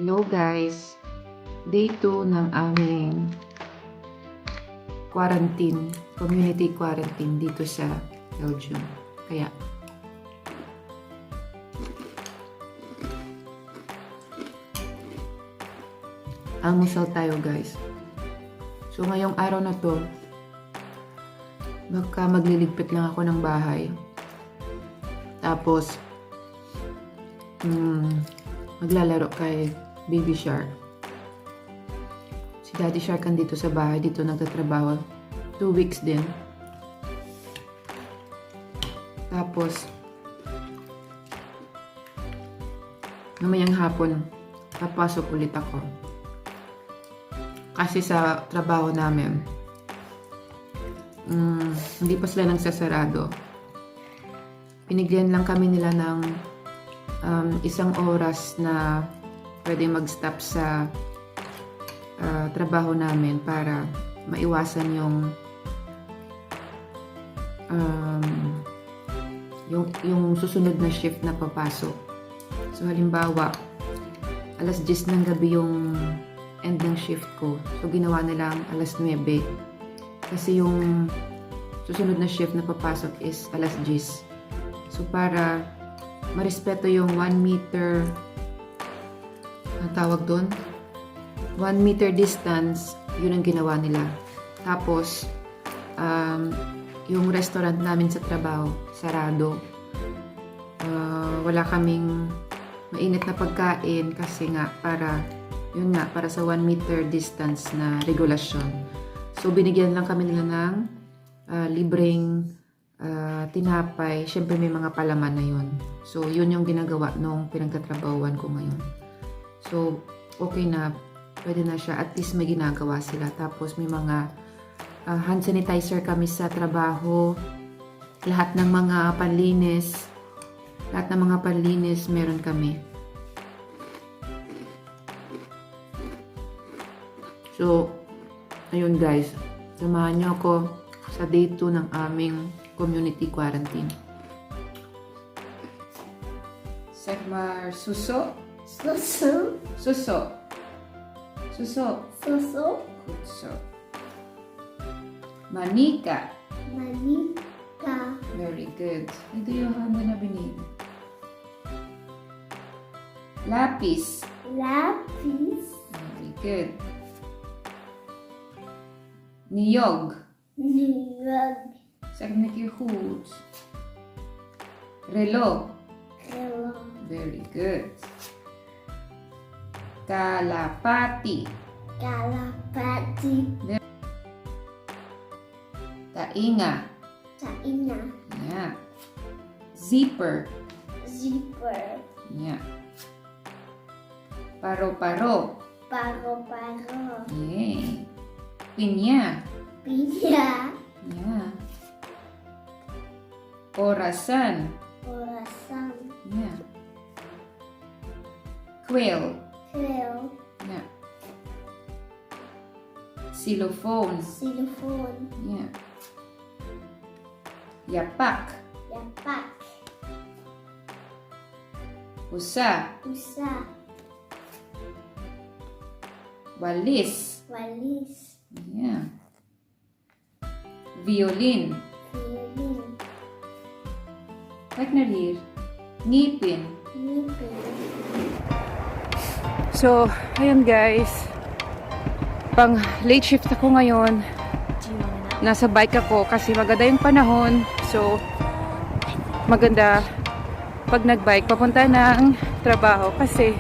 Hello guys! Day 2 ng aming quarantine, community quarantine dito sa Belgium. Kaya, almusal tayo guys. So ngayong araw na to, baka magliligpit lang ako ng bahay. Tapos, maglalaro kay Baby Shark. Si Daddy Shark andito sa bahay, dito nagtatrabaho. 2 weeks din. Tapos, mamayang hapon, papasok ulit ako. Kasi sa trabaho namin, hindi pa sila nagsasarado. Pinigyan lang kami nila ng 1 oras na pwede mag-stop sa trabaho namin para maiwasan yung susunod na shift na papasok. So halimbawa, alas 10 ng gabi yung end ng shift ko. So ginawa nilang alas 9. Kasi yung susunod na shift na papasok is alas 10. So para marespeto yung 1 meter, ang tawag doon? 1 meter distance, yun ang ginawa nila. Tapos, yung restaurant namin sa trabaho, sarado. Wala kaming mainit na pagkain kasi nga para sa 1 meter distance na regulasyon. So, binigyan lang kami nila ng libreng tinapay. Siyempre may mga palaman na yun. So, yun yung ginagawa nung pinagtatrabahuan ko ngayon. So, okay na. Pwede na siya. At least may ginagawa sila. Tapos, may mga hand sanitizer kami sa trabaho. Lahat ng mga panlinis meron kami. So, ayun guys. Samahan niyo ako sa day 2 ng aming community quarantine. Sekmar suso. Suso. Suso. Suso. Suso. Kutso. Manika. Manika. Very good. Ito yung handa na binig. Lapis. Lapis. Very good. Niyog. Niyog. Zeg een keer goed. Relo. Relo. Very good. Kalapati. Kalapati. Tainga. Tainga. Yeah. Zipper. Zipper. Yeah. Paro-paro. Paro-paro. Yay. Pinya. Pinya. Yeah. Orasan. Orasan. Yeah. Quill. Quill. Yeah. Xylophone. Xylophone. Yeah. Yapak. Yapak. Usa. Usa. Walis. Walis. Yeah. Violin. Violin. Kijk naar hier. Ngipin. Ngipin. So, ayun guys. Pang late shift ako ngayon. Nasa bike ako kasi maganda yung panahon. So, maganda pag nag-bike papunta ng trabaho kasi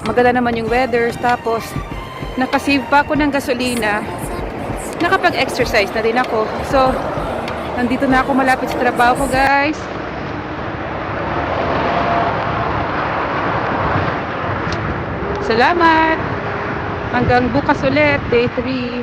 maganda naman yung weather. Tapos, nakasave pa ako ng gasolina. Nakapag-exercise na din ako. So, nandito na ako malapit sa trabaho ko, guys. Salamat! Hanggang bukas ulit, day 3.